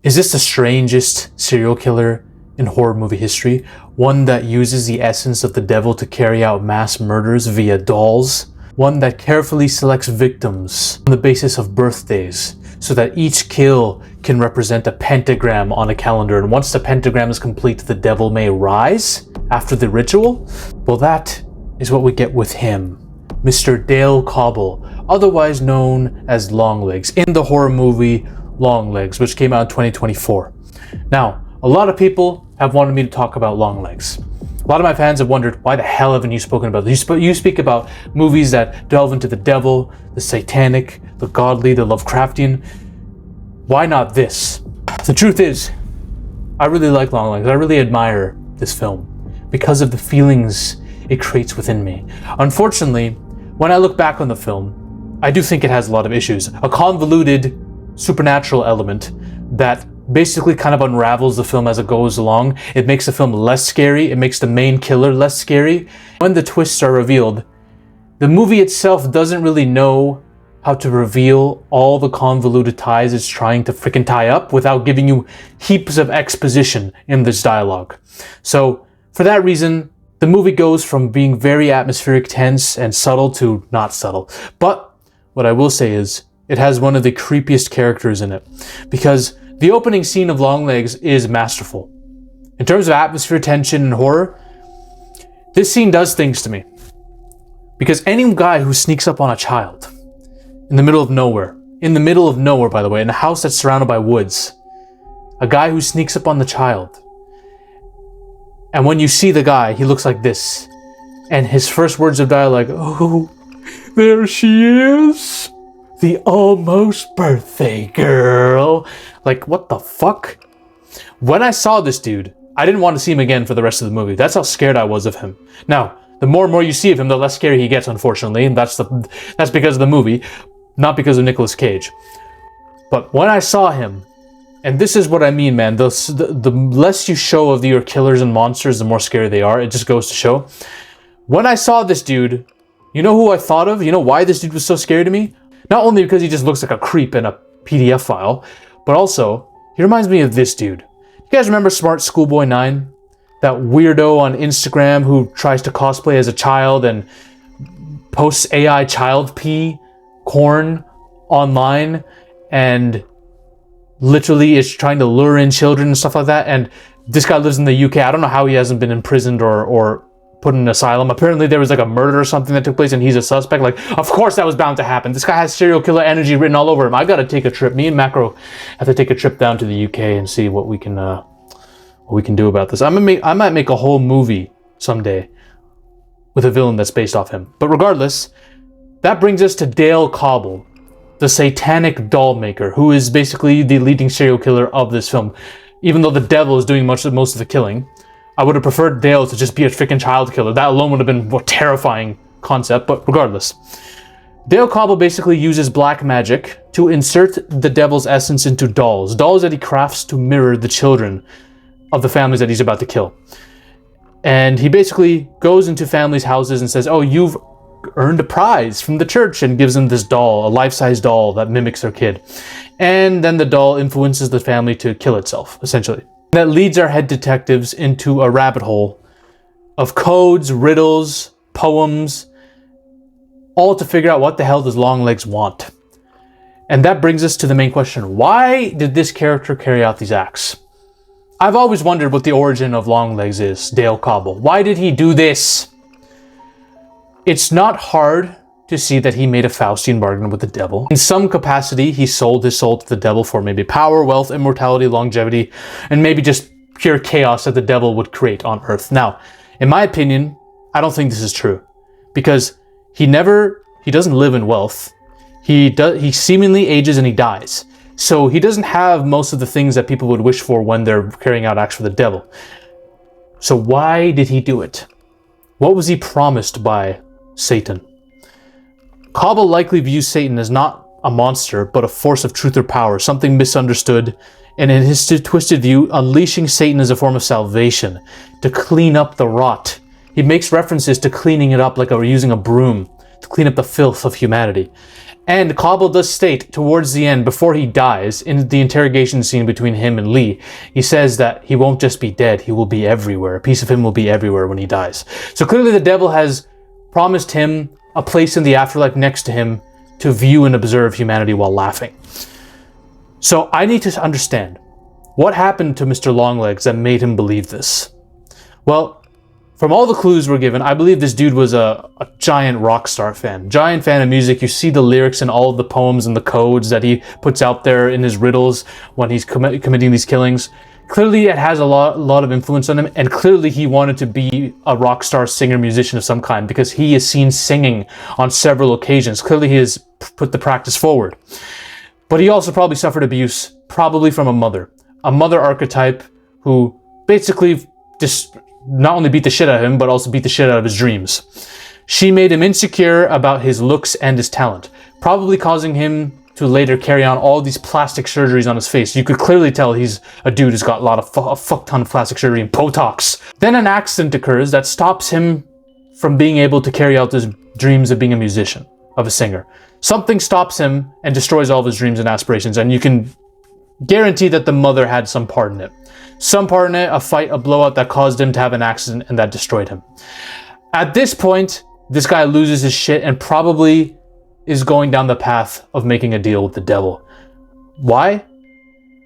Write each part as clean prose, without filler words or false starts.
Is this the strangest serial killer in horror movie history? One that uses the essence of the devil to carry out mass murders via dolls? One that carefully selects victims on the basis of birthdays so that each kill can represent a pentagram on a calendar, and once the pentagram is complete, the devil may rise after the ritual? Well, that is what we get with him, Mr. Dale Cobble, otherwise known as Longlegs, in the horror movie Longlegs, which came out in 2024. Now, a lot of people have wanted me to talk about Longlegs. A lot of my fans have wondered, why the hell haven't you spoken about this? You speak about movies that delve into the devil, the satanic, the godly, the Lovecraftian. Why not this? The truth is, I really like Longlegs. I really admire this film because of the feelings it creates within me. Unfortunately, when I look back on the film, I do think it has a lot of issues. A convoluted supernatural element that basically kind of unravels the film as it goes along. It makes the film less scary. It makes the main killer less scary. When the twists are revealed, the movie itself doesn't really know how to reveal all the convoluted ties it's trying to freaking tie up without giving you heaps of exposition in this dialogue. So for that reason, the movie goes from being very atmospheric, tense, and subtle to not subtle. But what I will say is, it has one of the creepiest characters in it, because the opening scene of Longlegs is masterful. In terms of atmosphere, tension, and horror, this scene does things to me. Because any guy who sneaks up on a child in the middle of nowhere, by the way, in a house that's surrounded by woods, a guy who sneaks up on the child, and when you see the guy, he looks like this, and his first words of dialogue, "Oh, there she is. The almost birthday girl." Like, what the fuck? When I saw this dude, I didn't want to see him again for the rest of the movie. That's how scared I was of him. Now, the more and more you see of him, the less scary he gets, unfortunately. And that's because of the movie, not because of Nicolas Cage. But when I saw him, and this is what I mean, man, the less you show of your killers and monsters, the more scary they are. It just goes to show. When I saw this dude, you know who I thought of? You know why this dude was so scary to me? Not only because he just looks like a creep in a PDF file, but also, he reminds me of this dude. You guys remember Smart Schoolboy 9? That weirdo on Instagram who tries to cosplay as a child and posts AI child pee corn online and literally is trying to lure in children and stuff like that. And this guy lives in the UK. I don't know how he hasn't been imprisoned or put in an asylum. Apparently there was like a murder or something that took place and he's a suspect. Like, of course that was bound to happen. This guy has serial killer energy written all over him. I gotta take a trip. Me and Macro have to take a trip down to the UK and see what we can do about this. I might make a whole movie someday with a villain that's based off him. But regardless, that brings us to Dale Cobble, the satanic doll maker, who is basically the leading serial killer of this film. Even though the devil is doing most of the killing, I would have preferred Dale to just be a freaking child killer. That alone would have been a terrifying concept, but regardless. Dale Cobble basically uses black magic to insert the devil's essence into dolls. Dolls that he crafts to mirror the children of the families that he's about to kill. And he basically goes into families' houses and says, "Oh, you've earned a prize from the church," and gives them this doll, a life-size doll that mimics their kid. And then the doll influences the family to kill itself, essentially. That leads our head detectives into a rabbit hole of codes, riddles, poems, all to figure out what the hell does Longlegs want. And that brings us to the main question. Why did this character carry out these acts? I've always wondered what the origin of Longlegs is, Dale Cobble. Why did he do this? It's not hard to see that he made a Faustian bargain with the devil. In some capacity, he sold his soul to the devil for maybe power, wealth, immortality, longevity, and maybe just pure chaos that the devil would create on Earth. Now, in my opinion, I don't think this is true, because he doesn't live in wealth. He seemingly ages and he dies. So he doesn't have most of the things that people would wish for when they're carrying out acts for the devil. So why did he do it? What was he promised by Satan? Cobble likely views Satan as not a monster, but a force of truth or power, something misunderstood, and in his twisted view, unleashing Satan as a form of salvation, to clean up the rot. He makes references to cleaning it up like using a broom. to clean up the filth of humanity. And Cobble does state towards the end, before he dies, in the interrogation scene between him and Lee, he says that he won't just be dead, he will be everywhere. A piece of him will be everywhere when he dies. So clearly the devil has promised him a place in the afterlife next to him to view and observe humanity while laughing. So I need to understand, what happened to Mr. Longlegs that made him believe this? Well, from all the clues we're given, I believe this dude was a giant rock star fan. Giant fan of music. You see the lyrics in all of the poems and the codes that he puts out there in his riddles when he's committing these killings. Clearly it has a lot of influence on him, and clearly he wanted to be a rock star singer, musician of some kind, because he is seen singing on several occasions. Clearly he has put the practice forward. But he also probably suffered abuse, probably from a mother archetype who basically just not only beat the shit out of him, but also beat the shit out of his dreams. She made him insecure about his looks and his talent, probably causing him to later carry on all these plastic surgeries on his face. You could clearly tell he's a dude who's got a fuck ton of plastic surgery and Botox. Then an accident occurs that stops him from being able to carry out his dreams of being a musician, of a singer. Something stops him and destroys all of his dreams and aspirations, and you can guarantee that the mother had some part in it. Some part in it, a fight, a blowout that caused him to have an accident and that destroyed him. At this point, this guy loses his shit and probably is going down the path of making a deal with the devil. Why?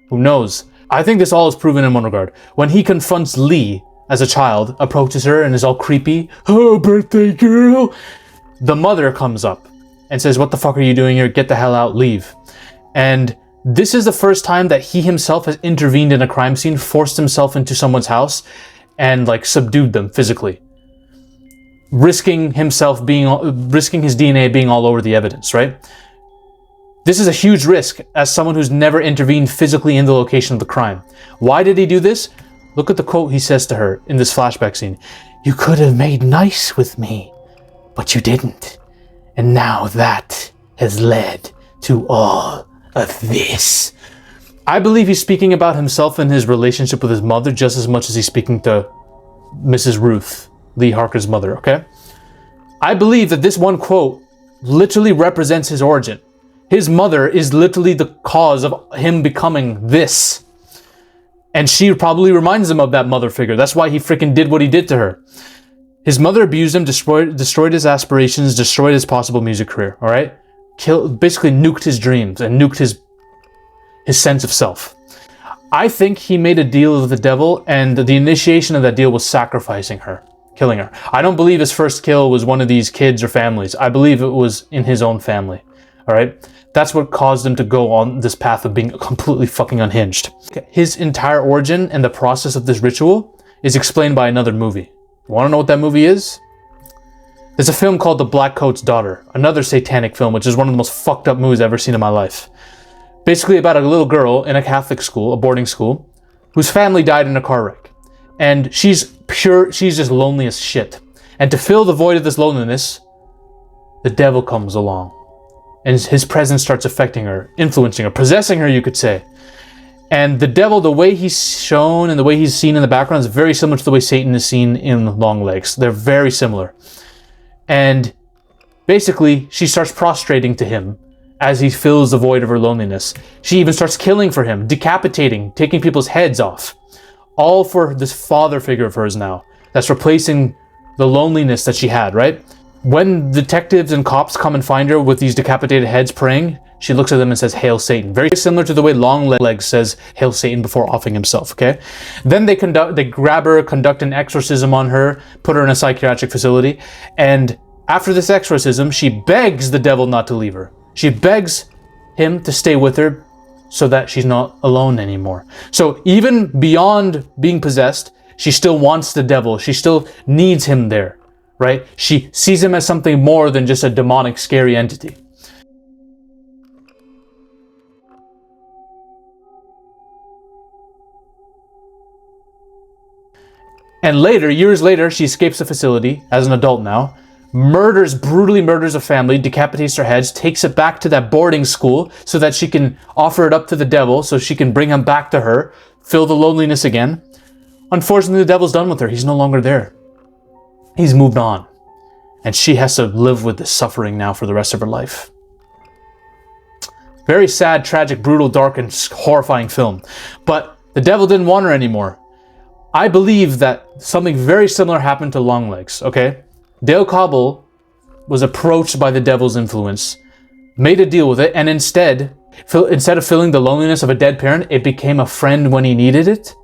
Who knows? I think this all is proven in one regard. When he confronts Lee as a child, approaches her and is all creepy, "Oh, birthday girl," the mother comes up and says, "What the fuck are you doing here? Get the hell out, leave." And this is the first time that he himself has intervened in a crime scene, forced himself into someone's house, and subdued them physically, risking his DNA being all over the evidence, right? This is a huge risk as someone who's never intervened physically in the location of the crime. Why did he do this? Look at the quote he says to her in this flashback scene. "You could have made nice with me, but you didn't. And now that has led to all of this." I believe he's speaking about himself and his relationship with his mother just as much as he's speaking to Mrs. Ruth, Lee Harker's mother, okay? I believe that this one quote literally represents his origin. His mother is literally the cause of him becoming this. And she probably reminds him of that mother figure. That's why he freaking did what he did to her. His mother abused him, destroyed his aspirations, destroyed his possible music career, all right? Basically nuked his dreams and nuked his sense of self. I think he made a deal with the devil, and the initiation of that deal was sacrificing her, killing her. I don't believe his first kill was one of these kids or families. I believe it was in his own family, all right? That's what caused him to go on this path of being completely fucking unhinged. His entire origin and the process of this ritual is explained by another movie. Want to know what that movie is? There's a film called The Black Coat's Daughter, another satanic film, which is one of the most fucked up movies I've ever seen in my life. Basically about a little girl in a Catholic school, a boarding school, whose family died in a car wreck. And she's just lonely as shit. And to fill the void of this loneliness, the devil comes along. And his presence starts affecting her, influencing her, possessing her, you could say. And the devil, the way he's shown and the way he's seen in the background is very similar to the way Satan is seen in Longlegs. They're very similar. And basically, she starts prostrating to him as he fills the void of her loneliness. She even starts killing for him, decapitating, taking people's heads off. All for this father figure of hers now. That's replacing the loneliness that she had, right? When detectives and cops come and find her with these decapitated heads praying, she looks at them and says, "Hail Satan." Very similar to the way Longlegs says, "Hail Satan," before offing himself, okay? Then they grab her, conduct an exorcism on her, put her in a psychiatric facility, and after this exorcism, she begs the devil not to leave her. She begs him to stay with her so that she's not alone anymore. So even beyond being possessed, she still wants the devil. She still needs him there, right? She sees him as something more than just a demonic, scary entity. And later, years later, she escapes the facility as an adult now, brutally murders a family, decapitates their heads, takes it back to that boarding school so that she can offer it up to the devil so she can bring him back to her, fill the loneliness again. Unfortunately, the devil's done with her. He's no longer there. He's moved on. And she has to live with this suffering now for the rest of her life. Very sad, tragic, brutal, dark, and horrifying film. But the devil didn't want her anymore. I believe that something very similar happened to Longlegs, okay? Dale Cobble was approached by the devil's influence, made a deal with it, and instead of feeling the loneliness of a dead parent, it became a friend when he needed it.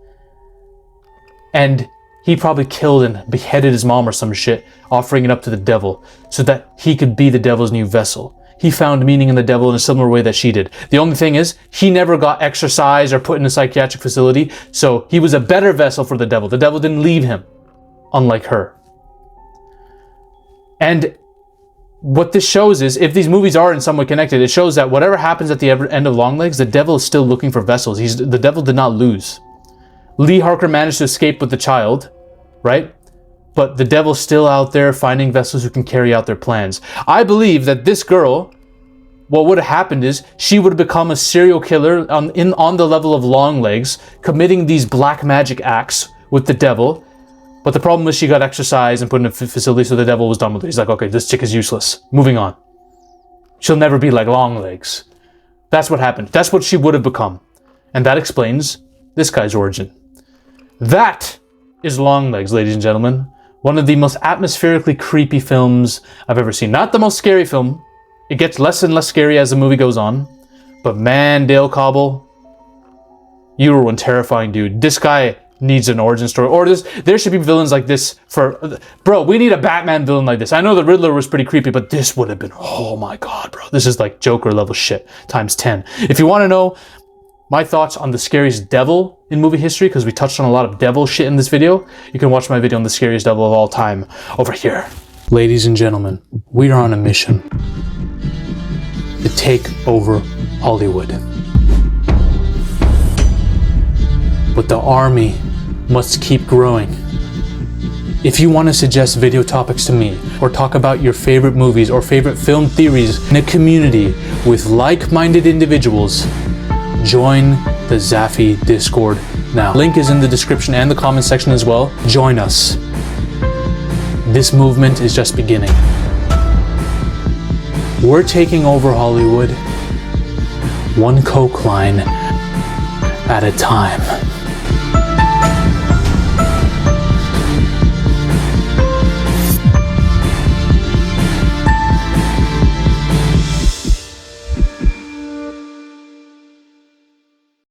And he probably killed and beheaded his mom or some shit, offering it up to the devil, so that he could be the devil's new vessel. He found meaning in the devil in a similar way that she did. The only thing is, he never got exorcised or put in a psychiatric facility, so he was a better vessel for the devil. The devil didn't leave him, unlike her. And what this shows is, if these movies are in some way connected, it shows that whatever happens at the end of Longlegs, the devil is still looking for vessels. The devil did not lose. Lee Harker managed to escape with the child, right? But the devil's still out there finding vessels who can carry out their plans. I believe that this girl, what would have happened is, she would have become a serial killer on the level of Longlegs, committing these black magic acts with the devil. But the problem was she got exorcised and put in a facility, so the devil was done with it. He's like, okay, this chick is useless. Moving on. She'll never be like Longlegs. That's what happened. That's what she would have become. And that explains this guy's origin. That is Longlegs, ladies and gentlemen. One of the most atmospherically creepy films I've ever seen. Not the most scary film. It gets less and less scary as the movie goes on. But man, Dale Cobble, you were one terrifying dude. This guy needs an origin story. Or there should be villains like this for... Bro, we need a Batman villain like this. I know the Riddler was pretty creepy, but this would have been... Oh my god, bro. This is like Joker level shit times 10. If you want to know my thoughts on the scariest devil in movie history, because we touched on a lot of devil shit in this video, you can watch my video on the scariest devil of all time over here. Ladies and gentlemen, we are on a mission to take over Hollywood. But the army must keep growing. If you want to suggest video topics to me, or talk about your favorite movies or favorite film theories in a community with like-minded individuals, join the Zafy Discord now. Link is in the description and the comment section as well. Join us. This movement is just beginning. We're taking over Hollywood, one coke line at a time.